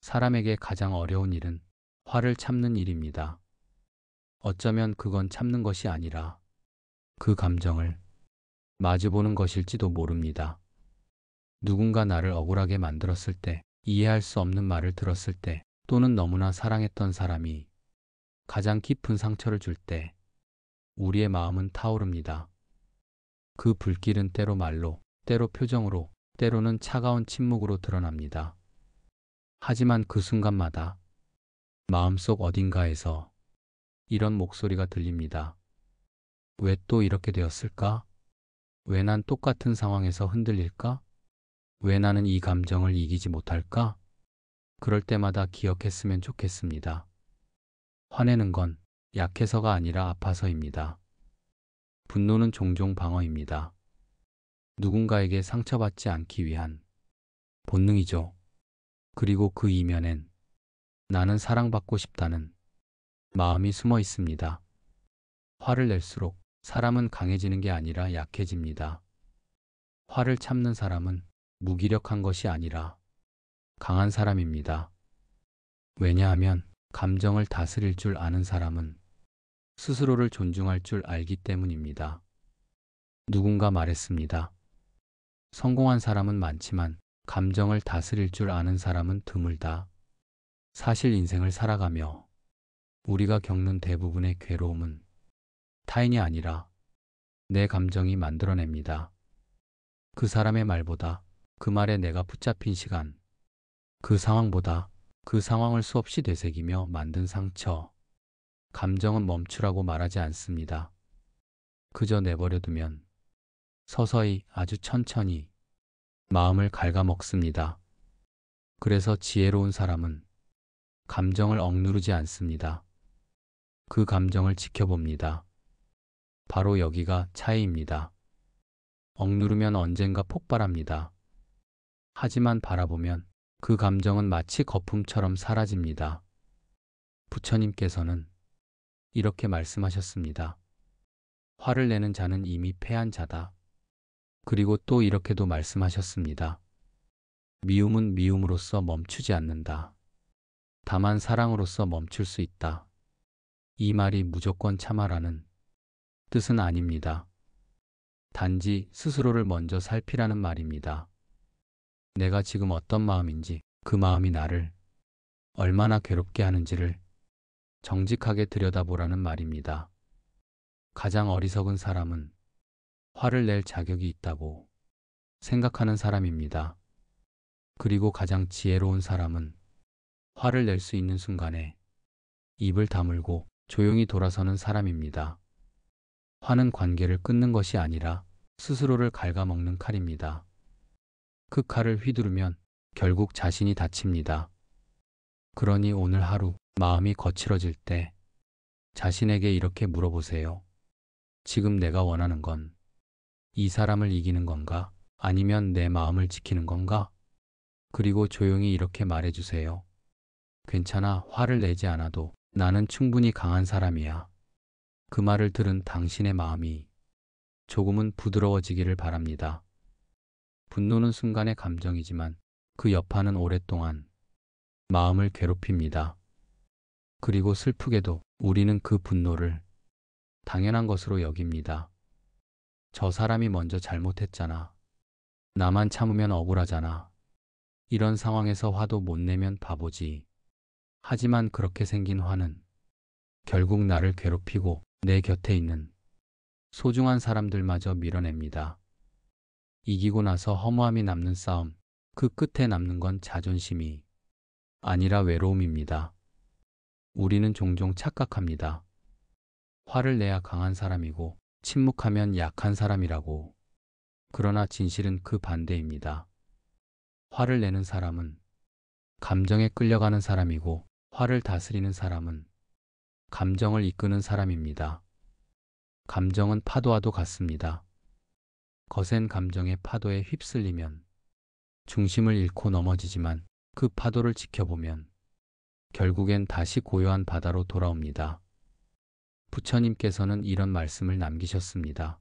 사람에게 가장 어려운 일은 화를 참는 일입니다. 어쩌면 그건 참는 것이 아니라 그 감정을 마주보는 것일지도 모릅니다. 누군가 나를 억울하게 만들었을 때, 이해할 수 없는 말을 들었을 때, 또는 너무나 사랑했던 사람이 가장 깊은 상처를 줄 때, 우리의 마음은 타오릅니다. 그 불길은 때로 말로, 때로 표정으로, 때로는 차가운 침묵으로 드러납니다. 하지만 그 순간마다 마음속 어딘가에서 이런 목소리가 들립니다. 왜 또 이렇게 되었을까? 왜 난 똑같은 상황에서 흔들릴까? 왜 나는 이 감정을 이기지 못할까? 그럴 때마다 기억했으면 좋겠습니다. 화내는 건 약해서가 아니라 아파서입니다. 분노는 종종 방어입니다. 누군가에게 상처받지 않기 위한 본능이죠. 그리고 그 이면엔 나는 사랑받고 싶다는 마음이 숨어 있습니다. 화를 낼수록 사람은 강해지는 게 아니라 약해집니다. 화를 참는 사람은 무기력한 것이 아니라 강한 사람입니다. 왜냐하면 감정을 다스릴 줄 아는 사람은 스스로를 존중할 줄 알기 때문입니다. 누군가 말했습니다. 성공한 사람은 많지만 감정을 다스릴 줄 아는 사람은 드물다. 사실 인생을 살아가며 우리가 겪는 대부분의 괴로움은 타인이 아니라 내 감정이 만들어냅니다. 그 사람의 말보다 그 말에 내가 붙잡힌 시간, 그 상황보다 그 상황을 수없이 되새기며 만든 상처. 감정은 멈추라고 말하지 않습니다. 그저 내버려두면 서서히 아주 천천히 마음을 갉아먹습니다. 그래서 지혜로운 사람은 감정을 억누르지 않습니다. 그 감정을 지켜봅니다. 바로 여기가 차이입니다. 억누르면 언젠가 폭발합니다. 하지만 바라보면 그 감정은 마치 거품처럼 사라집니다. 부처님께서는 이렇게 말씀하셨습니다. 화를 내는 자는 이미 패한 자다. 그리고 또 이렇게도 말씀하셨습니다. 미움은 미움으로써 멈추지 않는다. 다만 사랑으로써 멈출 수 있다. 이 말이 무조건 참아라는 뜻은 아닙니다. 단지 스스로를 먼저 살피라는 말입니다. 내가 지금 어떤 마음인지, 그 마음이 나를 얼마나 괴롭게 하는지를 정직하게 들여다보라는 말입니다. 가장 어리석은 사람은 화를 낼 자격이 있다고 생각하는 사람입니다. 그리고 가장 지혜로운 사람은 화를 낼 수 있는 순간에 입을 다물고 조용히 돌아서는 사람입니다. 화는 관계를 끊는 것이 아니라 스스로를 갉아먹는 칼입니다. 그 칼을 휘두르면 결국 자신이 다칩니다. 그러니 오늘 하루 마음이 거칠어질 때 자신에게 이렇게 물어보세요. 지금 내가 원하는 건 이 사람을 이기는 건가? 아니면 내 마음을 지키는 건가? 그리고 조용히 이렇게 말해주세요. 괜찮아, 화를 내지 않아도 나는 충분히 강한 사람이야. 그 말을 들은 당신의 마음이 조금은 부드러워지기를 바랍니다. 분노는 순간의 감정이지만 그 여파는 오랫동안 마음을 괴롭힙니다. 그리고 슬프게도 우리는 그 분노를 당연한 것으로 여깁니다. 저 사람이 먼저 잘못했잖아. 나만 참으면 억울하잖아. 이런 상황에서 화도 못 내면 바보지. 하지만 그렇게 생긴 화는 결국 나를 괴롭히고 내 곁에 있는 소중한 사람들마저 밀어냅니다. 이기고 나서 허무함이 남는 싸움, 그 끝에 남는 건 자존심이 아니라 외로움입니다. 우리는 종종 착각합니다. 화를 내야 강한 사람이고 침묵하면 약한 사람이라고. 그러나 진실은 그 반대입니다. 화를 내는 사람은 감정에 끌려가는 사람이고 화를 다스리는 사람은 감정을 이끄는 사람입니다. 감정은 파도와도 같습니다. 거센 감정의 파도에 휩쓸리면 중심을 잃고 넘어지지만 그 파도를 지켜보면 결국엔 다시 고요한 바다로 돌아옵니다. 부처님께서는 이런 말씀을 남기셨습니다.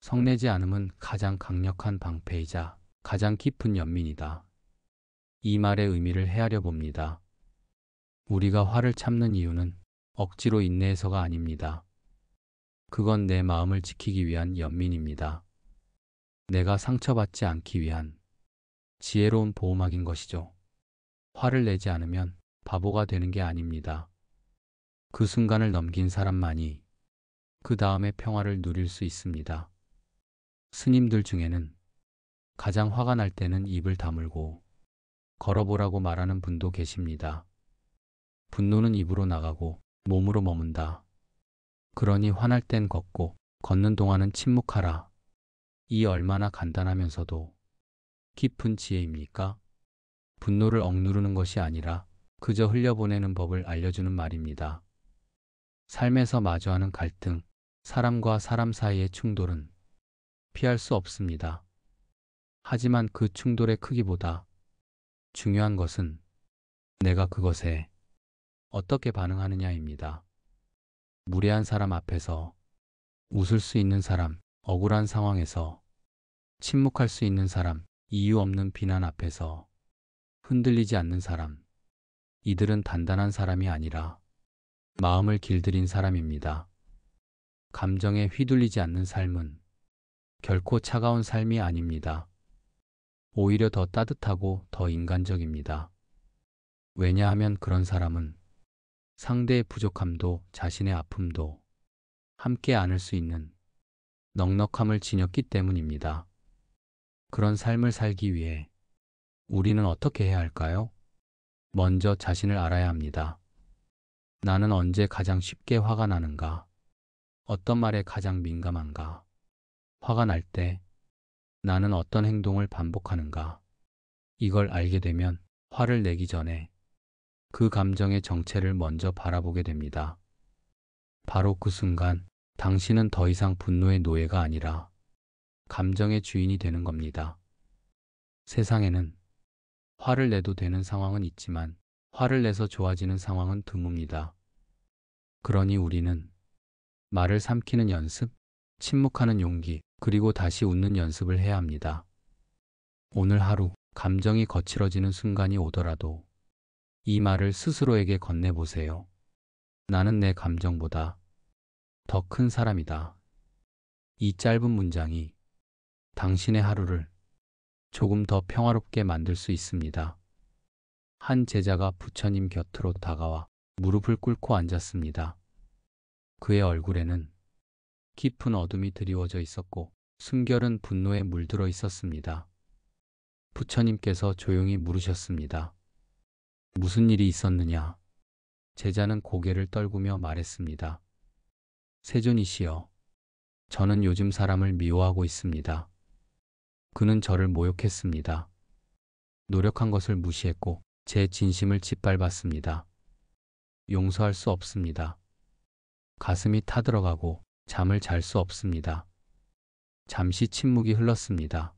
성내지 않음은 가장 강력한 방패이자 가장 깊은 연민이다. 이 말의 의미를 헤아려 봅니다. 우리가 화를 참는 이유는 억지로 인내해서가 아닙니다. 그건 내 마음을 지키기 위한 연민입니다. 내가 상처받지 않기 위한 지혜로운 보호막인 것이죠. 화를 내지 않으면 바보가 되는 게 아닙니다. 그 순간을 넘긴 사람만이 그 다음에 평화를 누릴 수 있습니다. 스님들 중에는 가장 화가 날 때는 입을 다물고 걸어보라고 말하는 분도 계십니다. 분노는 입으로 나가고 몸으로 머문다. 그러니 화날 땐 걷고 걷는 동안은 침묵하라. 이 얼마나 간단하면서도 깊은 지혜입니까? 분노를 억누르는 것이 아니라 그저 흘려보내는 법을 알려주는 말입니다. 삶에서 마주하는 갈등, 사람과 사람 사이의 충돌은 피할 수 없습니다. 하지만 그 충돌의 크기보다 중요한 것은 내가 그것에 어떻게 반응하느냐입니다. 무례한 사람 앞에서 웃을 수 있는 사람, 억울한 상황에서 침묵할 수 있는 사람, 이유 없는 비난 앞에서 흔들리지 않는 사람, 이들은 단단한 사람이 아니라 마음을 길들인 사람입니다. 감정에 휘둘리지 않는 삶은 결코 차가운 삶이 아닙니다. 오히려 더 따뜻하고 더 인간적입니다. 왜냐하면 그런 사람은 상대의 부족함도 자신의 아픔도 함께 안을 수 있는 넉넉함을 지녔기 때문입니다. 그런 삶을 살기 위해 우리는 어떻게 해야 할까요? 먼저 자신을 알아야 합니다. 나는 언제 가장 쉽게 화가 나는가? 어떤 말에 가장 민감한가? 화가 날 때 나는 어떤 행동을 반복하는가? 이걸 알게 되면 화를 내기 전에 그 감정의 정체를 먼저 바라보게 됩니다. 바로 그 순간 당신은 더 이상 분노의 노예가 아니라 감정의 주인이 되는 겁니다. 세상에는 화를 내도 되는 상황은 있지만 화를 내서 좋아지는 상황은 드뭅니다. 그러니 우리는 말을 삼키는 연습, 침묵하는 용기, 그리고 다시 웃는 연습을 해야 합니다. 오늘 하루 감정이 거칠어지는 순간이 오더라도 이 말을 스스로에게 건네보세요. 나는 내 감정보다 더 큰 사람이다. 이 짧은 문장이 당신의 하루를 조금 더 평화롭게 만들 수 있습니다. 한 제자가 부처님 곁으로 다가와 무릎을 꿇고 앉았습니다. 그의 얼굴에는 깊은 어둠이 드리워져 있었고 숨결은 분노에 물들어 있었습니다. 부처님께서 조용히 물으셨습니다. 무슨 일이 있었느냐? 제자는 고개를 떨구며 말했습니다. 세존이시여, 저는 요즘 사람을 미워하고 있습니다. 그는 저를 모욕했습니다. 노력한 것을 무시했고 제 진심을 짓밟았습니다. 용서할 수 없습니다. 가슴이 타들어가고 잠을 잘 수 없습니다. 잠시 침묵이 흘렀습니다.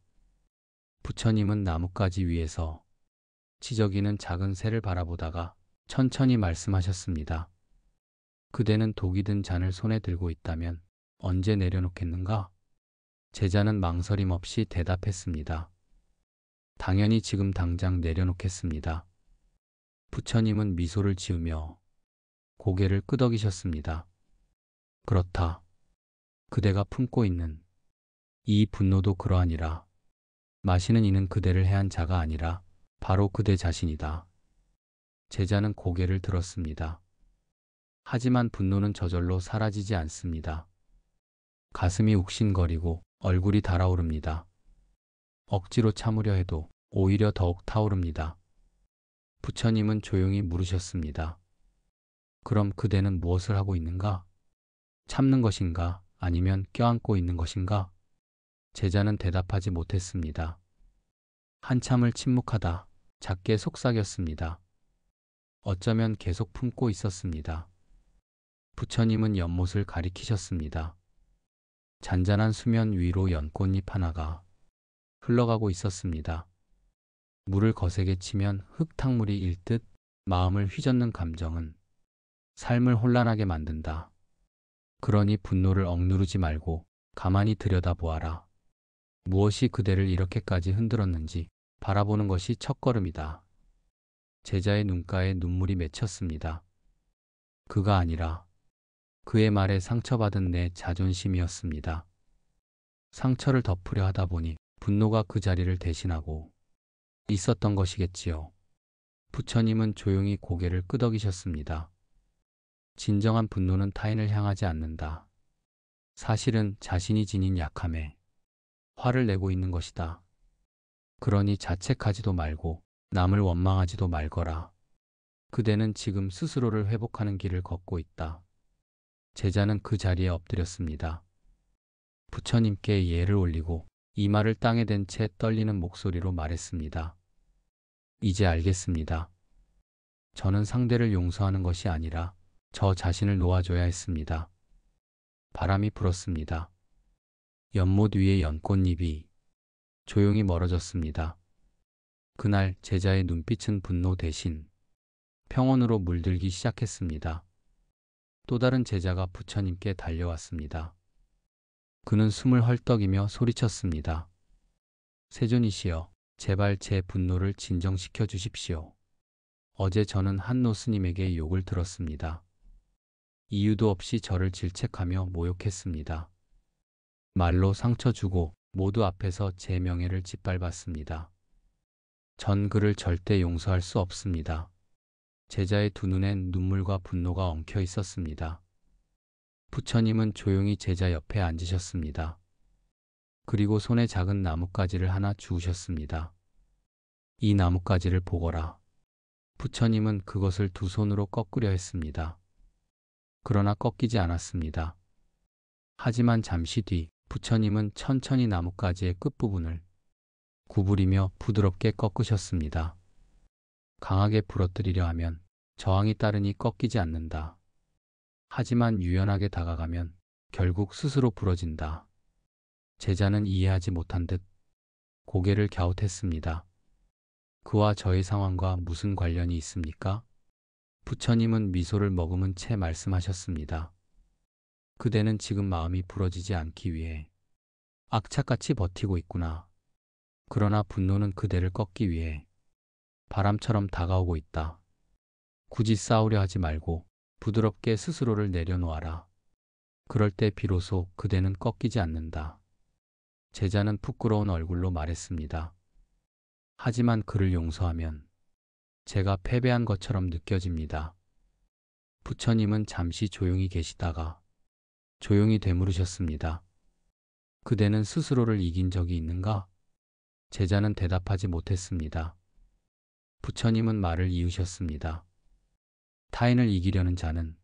부처님은 나뭇가지 위에서 지저귀는 작은 새를 바라보다가 천천히 말씀하셨습니다. 그대는 독이 든 잔을 손에 들고 있다면 언제 내려놓겠는가? 제자는 망설임 없이 대답했습니다. 당연히 지금 당장 내려놓겠습니다. 부처님은 미소를 지으며 고개를 끄덕이셨습니다. 그렇다. 그대가 품고 있는 이 분노도 그러하니라. 마시는 이는 그대를 해한 자가 아니라 바로 그대 자신이다. 제자는 고개를 들었습니다. 하지만 분노는 저절로 사라지지 않습니다. 가슴이 욱신거리고 얼굴이 달아오릅니다. 억지로 참으려 해도 오히려 더욱 타오릅니다. 부처님은 조용히 물으셨습니다. 그럼 그대는 무엇을 하고 있는가? 참는 것인가? 아니면 껴안고 있는 것인가? 제자는 대답하지 못했습니다. 한참을 침묵하다 작게 속삭였습니다. 어쩌면 계속 품고 있었습니다. 부처님은 연못을 가리키셨습니다. 잔잔한 수면 위로 연꽃잎 하나가 흘러가고 있었습니다. 물을 거세게 치면 흙탕물이 일듯 마음을 휘젓는 감정은 삶을 혼란하게 만든다. 그러니 분노를 억누르지 말고 가만히 들여다보아라. 무엇이 그대를 이렇게까지 흔들었는지 바라보는 것이 첫걸음이다. 제자의 눈가에 눈물이 맺혔습니다. 그가 아니라 그의 말에 상처받은 내 자존심이었습니다. 상처를 덮으려 하다 보니 분노가 그 자리를 대신하고 있었던 것이겠지요. 부처님은 조용히 고개를 끄덕이셨습니다. 진정한 분노는 타인을 향하지 않는다. 사실은 자신이 지닌 약함에 화를 내고 있는 것이다. 그러니 자책하지도 말고 남을 원망하지도 말거라. 그대는 지금 스스로를 회복하는 길을 걷고 있다. 제자는 그 자리에 엎드렸습니다. 부처님께 예를 올리고 이마를 땅에 댄 채 떨리는 목소리로 말했습니다. 이제 알겠습니다. 저는 상대를 용서하는 것이 아니라 저 자신을 놓아줘야 했습니다. 바람이 불었습니다. 연못 위의 연꽃잎이 조용히 멀어졌습니다. 그날 제자의 눈빛은 분노 대신 평온으로 물들기 시작했습니다. 또 다른 제자가 부처님께 달려왔습니다. 그는 숨을 헐떡이며 소리쳤습니다. 세존이시여, 제발 제 분노를 진정시켜 주십시오. 어제 저는 한노 스님에게 욕을 들었습니다. 이유도 없이 저를 질책하며 모욕했습니다. 말로 상처 주고 모두 앞에서 제 명예를 짓밟았습니다. 전 그를 절대 용서할 수 없습니다. 제자의 두 눈엔 눈물과 분노가 엉켜 있었습니다. 부처님은 조용히 제자 옆에 앉으셨습니다. 그리고 손에 작은 나뭇가지를 하나 주우셨습니다. 이 나뭇가지를 보거라. 부처님은 그것을 두 손으로 꺾으려 했습니다. 그러나 꺾이지 않았습니다. 하지만 잠시 뒤 부처님은 천천히 나뭇가지의 끝부분을 구부리며 부드럽게 꺾으셨습니다. 강하게 부러뜨리려 하면 저항이 따르니 꺾이지 않는다. 하지만 유연하게 다가가면 결국 스스로 부러진다. 제자는 이해하지 못한 듯 고개를 갸웃했습니다. 그와 저의 상황과 무슨 관련이 있습니까? 부처님은 미소를 머금은 채 말씀하셨습니다. 그대는 지금 마음이 부러지지 않기 위해 악착같이 버티고 있구나. 그러나 분노는 그대를 꺾기 위해 바람처럼 다가오고 있다. 굳이 싸우려 하지 말고 부드럽게 스스로를 내려놓아라. 그럴 때 비로소 그대는 꺾이지 않는다. 제자는 부끄러운 얼굴로 말했습니다. 하지만 그를 용서하면 제가 패배한 것처럼 느껴집니다. 부처님은 잠시 조용히 계시다가 조용히 되물으셨습니다. 그대는 스스로를 이긴 적이 있는가? 제자는 대답하지 못했습니다. 부처님은 말을 이으셨습니다. 타인을 이기려는 자는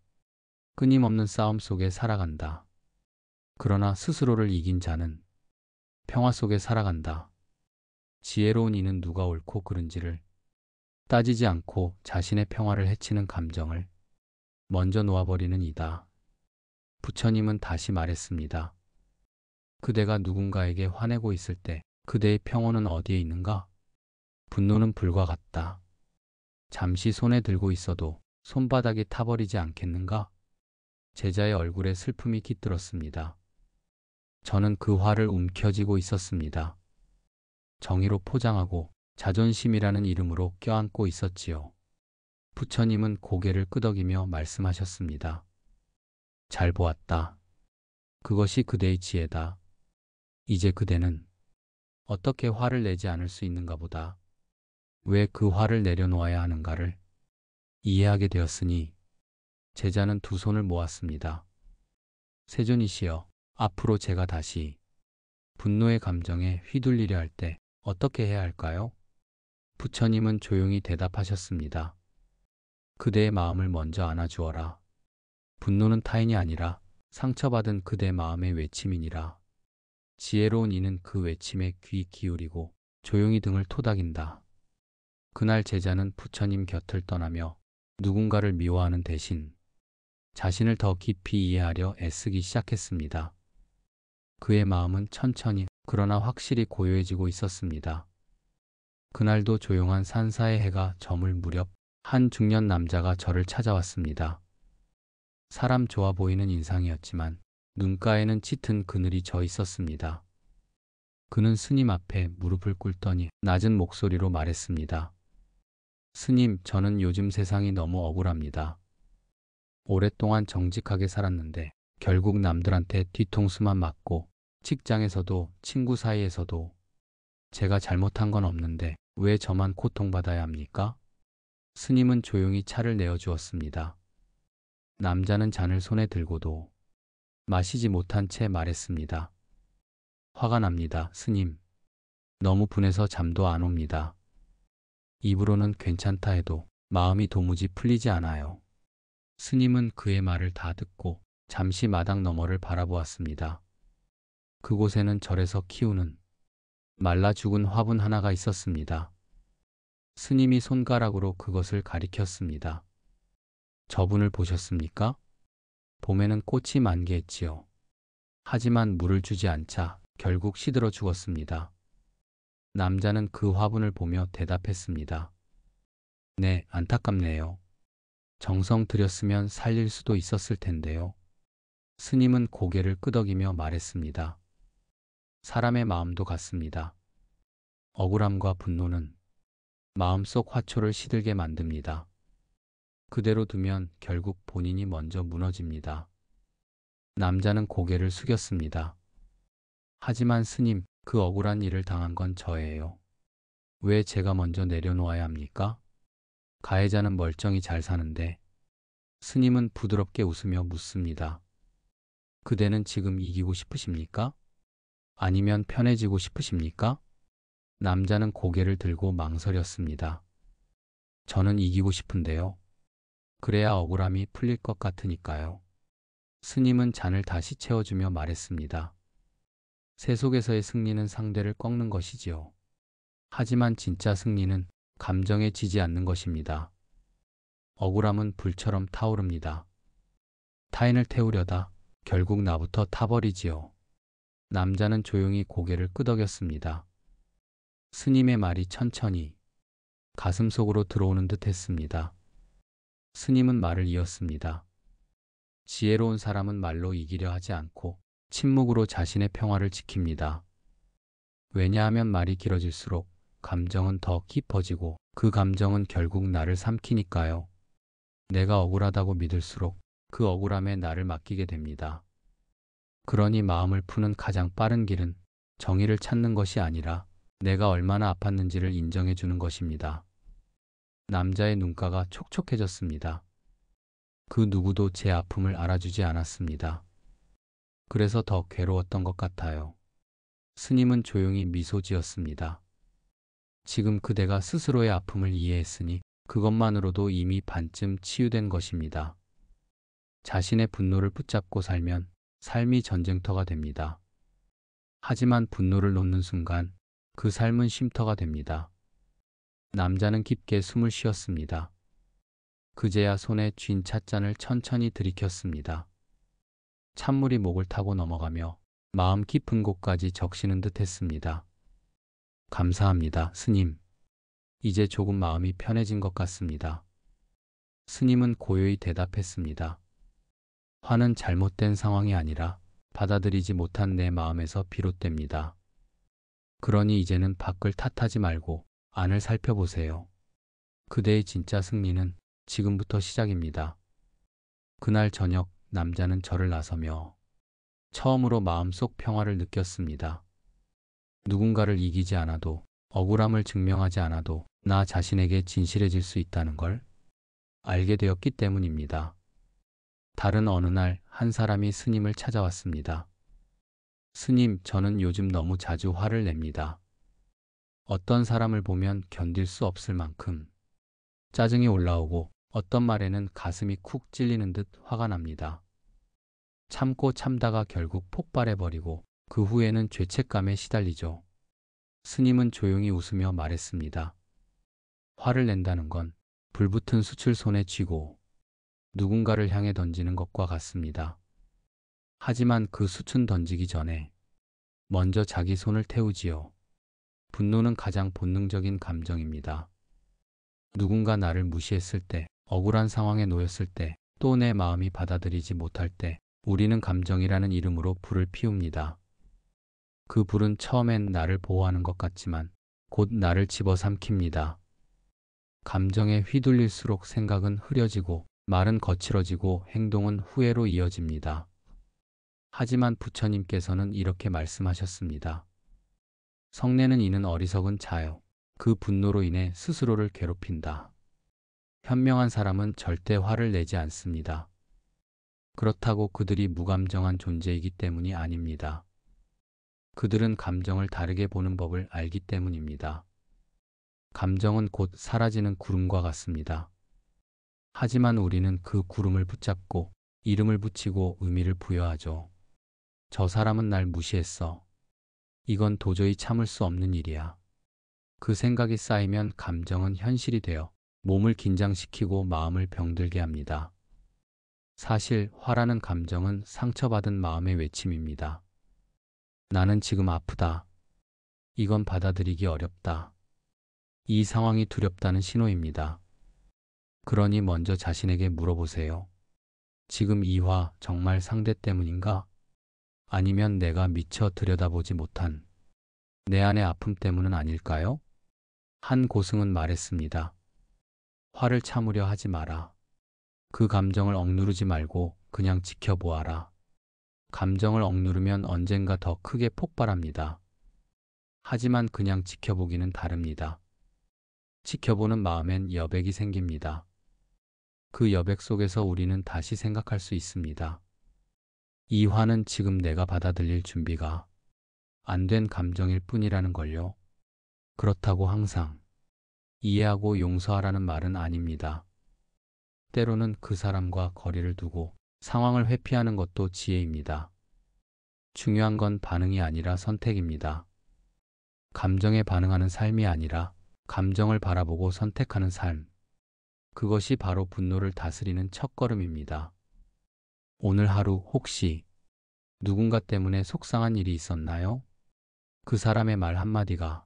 끊임없는 싸움 속에 살아간다. 그러나 스스로를 이긴 자는 평화 속에 살아간다. 지혜로운 이는 누가 옳고 그른지를 따지지 않고 자신의 평화를 해치는 감정을 먼저 놓아버리는 이다. 부처님은 다시 말했습니다. 그대가 누군가에게 화내고 있을 때 그대의 평온은 어디에 있는가? 분노는 불과 같다. 잠시 손에 들고 있어도 손바닥이 타버리지 않겠는가? 제자의 얼굴에 슬픔이 깃들었습니다. 저는 그 화를 움켜쥐고 있었습니다. 정의로 포장하고 자존심이라는 이름으로 껴안고 있었지요. 부처님은 고개를 끄덕이며 말씀하셨습니다. 잘 보았다. 그것이 그대의 지혜다. 이제 그대는 어떻게 화를 내지 않을 수 있는가 보다. 왜 그 화를 내려놓아야 하는가를 이해하게 되었으니 제자는 두 손을 모았습니다. 세존이시여, 앞으로 제가 다시 분노의 감정에 휘둘리려 할 때 어떻게 해야 할까요? 부처님은 조용히 대답하셨습니다. 그대의 마음을 먼저 안아주어라. 분노는 타인이 아니라 상처받은 그대 마음의 외침이니라. 지혜로운 이는 그 외침에 귀 기울이고 조용히 등을 토닥인다. 그날 제자는 부처님 곁을 떠나며 누군가를 미워하는 대신 자신을 더 깊이 이해하려 애쓰기 시작했습니다. 그의 마음은 천천히 그러나 확실히 고요해지고 있었습니다. 그날도 조용한 산사의 해가 저물 무렵 한 중년 남자가 저를 찾아왔습니다. 사람 좋아 보이는 인상이었지만 눈가에는 짙은 그늘이 져 있었습니다. 그는 스님 앞에 무릎을 꿇더니 낮은 목소리로 말했습니다. 스님, 저는 요즘 세상이 너무 억울합니다. 오랫동안 정직하게 살았는데 결국 남들한테 뒤통수만 맞고 직장에서도 친구 사이에서도 제가 잘못한 건 없는데 왜 저만 고통받아야 합니까? 스님은 조용히 차를 내어주었습니다. 남자는 잔을 손에 들고도 마시지 못한 채 말했습니다. 화가 납니다, 스님. 너무 분해서 잠도 안 옵니다. 입으로는 괜찮다 해도 마음이 도무지 풀리지 않아요. 스님은 그의 말을 다 듣고 잠시 마당 너머를 바라보았습니다. 그곳에는 절에서 키우는 말라 죽은 화분 하나가 있었습니다. 스님이 손가락으로 그것을 가리켰습니다. 저분을 보셨습니까? 봄에는 꽃이 만개했지요. 하지만 물을 주지 않자 결국 시들어 죽었습니다. 남자는 그 화분을 보며 대답했습니다. 네, 안타깝네요. 정성 들였으면 살릴 수도 있었을 텐데요. 스님은 고개를 끄덕이며 말했습니다. 사람의 마음도 같습니다. 억울함과 분노는 마음속 화초를 시들게 만듭니다. 그대로 두면 결국 본인이 먼저 무너집니다. 남자는 고개를 숙였습니다. 하지만 스님, 그 억울한 일을 당한 건 저예요. 왜 제가 먼저 내려놓아야 합니까? 가해자는 멀쩡히 잘 사는데. 스님은 부드럽게 웃으며 묻습니다. 그대는 지금 이기고 싶으십니까? 아니면 편해지고 싶으십니까? 남자는 고개를 들고 망설였습니다. 저는 이기고 싶은데요. 그래야 억울함이 풀릴 것 같으니까요. 스님은 잔을 다시 채워주며 말했습니다. 새 속에서의 승리는 상대를 꺾는 것이지요. 하지만 진짜 승리는 감정에 지지 않는 것입니다. 억울함은 불처럼 타오릅니다. 타인을 태우려다 결국 나부터 타버리지요. 남자는 조용히 고개를 끄덕였습니다. 스님의 말이 천천히 가슴 속으로 들어오는 듯 했습니다. 스님은 말을 이었습니다. 지혜로운 사람은 말로 이기려 하지 않고 침묵으로 자신의 평화를 지킵니다. 왜냐하면 말이 길어질수록 감정은 더 깊어지고 그 감정은 결국 나를 삼키니까요. 내가 억울하다고 믿을수록 그 억울함에 나를 맡기게 됩니다. 그러니 마음을 푸는 가장 빠른 길은 정의를 찾는 것이 아니라 내가 얼마나 아팠는지를 인정해 주는 것입니다. 남자의 눈가가 촉촉해졌습니다. 그 누구도 제 아픔을 알아주지 않았습니다. 그래서 더 괴로웠던 것 같아요. 스님은 조용히 미소 지었습니다. 지금 그대가 스스로의 아픔을 이해했으니 그것만으로도 이미 반쯤 치유된 것입니다. 자신의 분노를 붙잡고 살면 삶이 전쟁터가 됩니다. 하지만 분노를 놓는 순간 그 삶은 쉼터가 됩니다. 남자는 깊게 숨을 쉬었습니다. 그제야 손에 쥔 찻잔을 천천히 들이켰습니다. 찬물이 목을 타고 넘어가며 마음 깊은 곳까지 적시는 듯 했습니다. 감사합니다, 스님. 이제 조금 마음이 편해진 것 같습니다. 스님은 고요히 대답했습니다. 화는 잘못된 상황이 아니라 받아들이지 못한 내 마음에서 비롯됩니다. 그러니 이제는 밖을 탓하지 말고 안을 살펴보세요. 그대의 진짜 승리는 지금부터 시작입니다. 그날 저녁 남자는 절을 나서며 처음으로 마음속 평화를 느꼈습니다. 누군가를 이기지 않아도 억울함을 증명하지 않아도 나 자신에게 진실해질 수 있다는 걸 알게 되었기 때문입니다. 다른 어느 날 한 사람이 스님을 찾아왔습니다. 스님, 저는 요즘 너무 자주 화를 냅니다. 어떤 사람을 보면 견딜 수 없을 만큼 짜증이 올라오고 어떤 말에는 가슴이 쿡 찔리는 듯 화가 납니다. 참고 참다가 결국 폭발해버리고 그 후에는 죄책감에 시달리죠. 스님은 조용히 웃으며 말했습니다. 화를 낸다는 건 불붙은 숯을 손에 쥐고 누군가를 향해 던지는 것과 같습니다. 하지만 그 숯은 던지기 전에 먼저 자기 손을 태우지요. 분노는 가장 본능적인 감정입니다. 누군가 나를 무시했을 때, 억울한 상황에 놓였을 때, 또 내 마음이 받아들이지 못할 때 우리는 감정이라는 이름으로 불을 피웁니다. 그 불은 처음엔 나를 보호하는 것 같지만 곧 나를 집어삼킵니다. 감정에 휘둘릴수록 생각은 흐려지고 말은 거칠어지고 행동은 후회로 이어집니다. 하지만 부처님께서는 이렇게 말씀하셨습니다. 성내는 이는 어리석은 자요. 그 분노로 인해 스스로를 괴롭힌다. 현명한 사람은 절대 화를 내지 않습니다. 그렇다고 그들이 무감정한 존재이기 때문이 아닙니다. 그들은 감정을 다르게 보는 법을 알기 때문입니다. 감정은 곧 사라지는 구름과 같습니다. 하지만 우리는 그 구름을 붙잡고 이름을 붙이고 의미를 부여하죠. 저 사람은 날 무시했어. 이건 도저히 참을 수 없는 일이야. 그 생각이 쌓이면 감정은 현실이 되어 몸을 긴장시키고 마음을 병들게 합니다. 사실 화라는 감정은 상처받은 마음의 외침입니다. 나는 지금 아프다. 이건 받아들이기 어렵다. 이 상황이 두렵다는 신호입니다. 그러니 먼저 자신에게 물어보세요. 지금 이 화 정말 상대 때문인가? 아니면 내가 미처 들여다보지 못한 내 안의 아픔 때문은 아닐까요? 한 고승은 말했습니다. 화를 참으려 하지 마라. 그 감정을 억누르지 말고 그냥 지켜보아라. 감정을 억누르면 언젠가 더 크게 폭발합니다. 하지만 그냥 지켜보기는 다릅니다. 지켜보는 마음엔 여백이 생깁니다. 그 여백 속에서 우리는 다시 생각할 수 있습니다. 이 화는 지금 내가 받아들일 준비가 안 된 감정일 뿐이라는 걸요. 그렇다고 항상 이해하고 용서하라는 말은 아닙니다. 때로는 그 사람과 거리를 두고 상황을 회피하는 것도 지혜입니다. 중요한 건 반응이 아니라 선택입니다. 감정에 반응하는 삶이 아니라 감정을 바라보고 선택하는 삶. 그것이 바로 분노를 다스리는 첫걸음입니다. 오늘 하루 혹시 누군가 때문에 속상한 일이 있었나요? 그 사람의 말 한마디가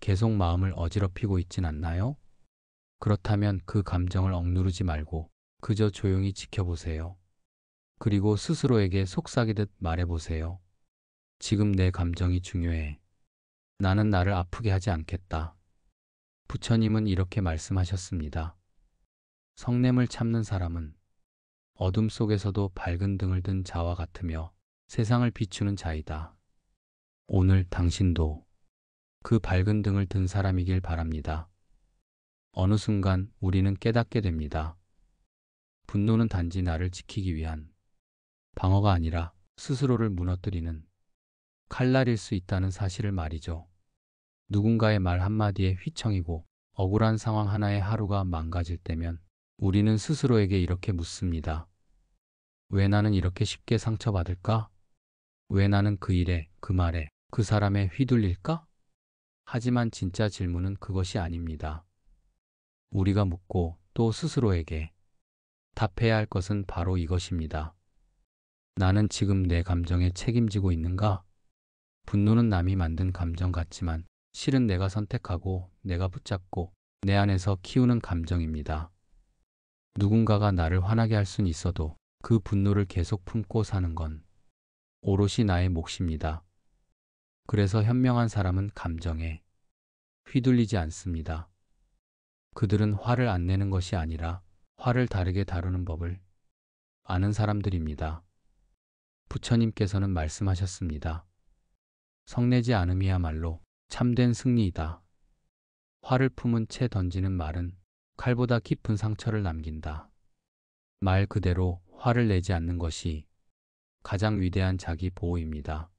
계속 마음을 어지럽히고 있진 않나요? 그렇다면 그 감정을 억누르지 말고 그저 조용히 지켜보세요. 그리고 스스로에게 속삭이듯 말해보세요. 지금 내 감정이 중요해. 나는 나를 아프게 하지 않겠다. 부처님은 이렇게 말씀하셨습니다. 성냄을 참는 사람은 어둠 속에서도 밝은 등을 든 자와 같으며 세상을 비추는 자이다. 오늘 당신도 그 밝은 등을 든 사람이길 바랍니다. 어느 순간 우리는 깨닫게 됩니다. 분노는 단지 나를 지키기 위한 방어가 아니라 스스로를 무너뜨리는 칼날일 수 있다는 사실을 말이죠. 누군가의 말 한마디에 휘청이고 억울한 상황 하나에 하루가 망가질 때면 우리는 스스로에게 이렇게 묻습니다. 왜 나는 이렇게 쉽게 상처받을까? 왜 나는 그 일에, 그 말에, 그 사람에 휘둘릴까? 하지만 진짜 질문은 그것이 아닙니다. 우리가 묻고 또 스스로에게 답해야 할 것은 바로 이것입니다. 나는 지금 내 감정에 책임지고 있는가? 분노는 남이 만든 감정 같지만 실은 내가 선택하고 내가 붙잡고 내 안에서 키우는 감정입니다. 누군가가 나를 화나게 할 순 있어도 그 분노를 계속 품고 사는 건 오롯이 나의 몫입니다. 그래서 현명한 사람은 감정에 휘둘리지 않습니다. 그들은 화를 안 내는 것이 아니라 화를 다르게 다루는 법을 아는 사람들입니다. 부처님께서는 말씀하셨습니다. 성내지 않음이야말로 참된 승리이다. 화를 품은 채 던지는 말은 칼보다 깊은 상처를 남긴다. 말 그대로 화를 내지 않는 것이 가장 위대한 자기 보호입니다.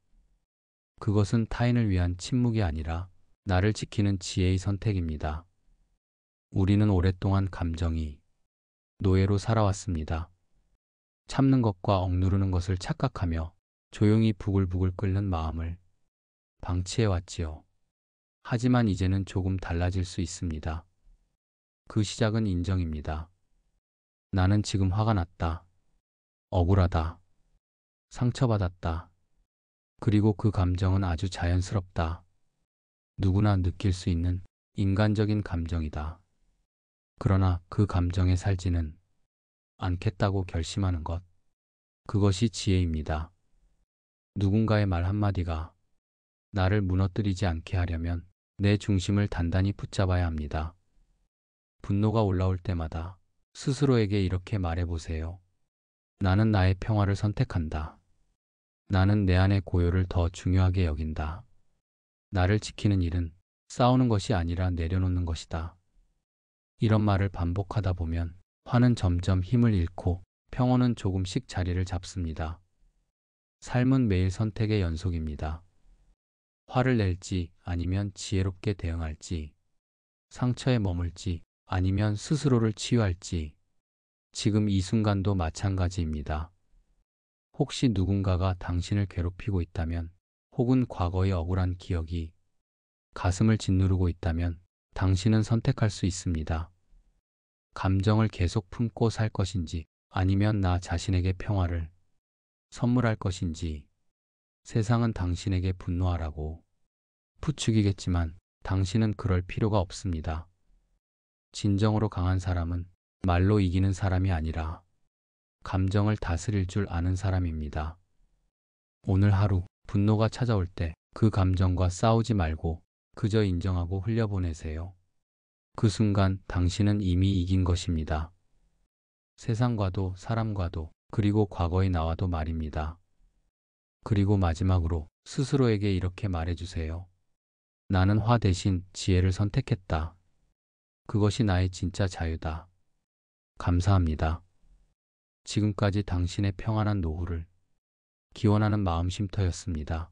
그것은 타인을 위한 침묵이 아니라 나를 지키는 지혜의 선택입니다. 우리는 오랫동안 감정이 노예로 살아왔습니다. 참는 것과 억누르는 것을 착각하며 조용히 부글부글 끓는 마음을 방치해왔지요. 하지만 이제는 조금 달라질 수 있습니다. 그 시작은 인정입니다. 나는 지금 화가 났다. 억울하다. 상처받았다. 그리고 그 감정은 아주 자연스럽다. 누구나 느낄 수 있는 인간적인 감정이다. 그러나 그 감정에 살지는 않겠다고 결심하는 것. 그것이 지혜입니다. 누군가의 말 한마디가 나를 무너뜨리지 않게 하려면 내 중심을 단단히 붙잡아야 합니다. 분노가 올라올 때마다 스스로에게 이렇게 말해보세요. 나는 나의 평화를 선택한다. 나는 내 안의 고요를 더 중요하게 여긴다. 나를 지키는 일은 싸우는 것이 아니라 내려놓는 것이다. 이런 말을 반복하다 보면 화는 점점 힘을 잃고 평온은 조금씩 자리를 잡습니다. 삶은 매일 선택의 연속입니다. 화를 낼지 아니면 지혜롭게 대응할지, 상처에 머물지 아니면 스스로를 치유할지, 지금 이 순간도 마찬가지입니다. 혹시 누군가가 당신을 괴롭히고 있다면, 혹은 과거의 억울한 기억이 가슴을 짓누르고 있다면 당신은 선택할 수 있습니다. 감정을 계속 품고 살 것인지 아니면 나 자신에게 평화를 선물할 것인지. 세상은 당신에게 분노하라고 부추기겠지만 당신은 그럴 필요가 없습니다. 진정으로 강한 사람은 말로 이기는 사람이 아니라 감정을 다스릴 줄 아는 사람입니다. 오늘 하루 분노가 찾아올 때 그 감정과 싸우지 말고 그저 인정하고 흘려보내세요. 그 순간 당신은 이미 이긴 것입니다. 세상과도 사람과도 그리고 과거의 나와도 말입니다. 그리고 마지막으로 스스로에게 이렇게 말해주세요. 나는 화 대신 지혜를 선택했다. 그것이 나의 진짜 자유다. 감사합니다. 지금까지 당신의 평안한 노후를 기원하는 마음 쉼터였습니다.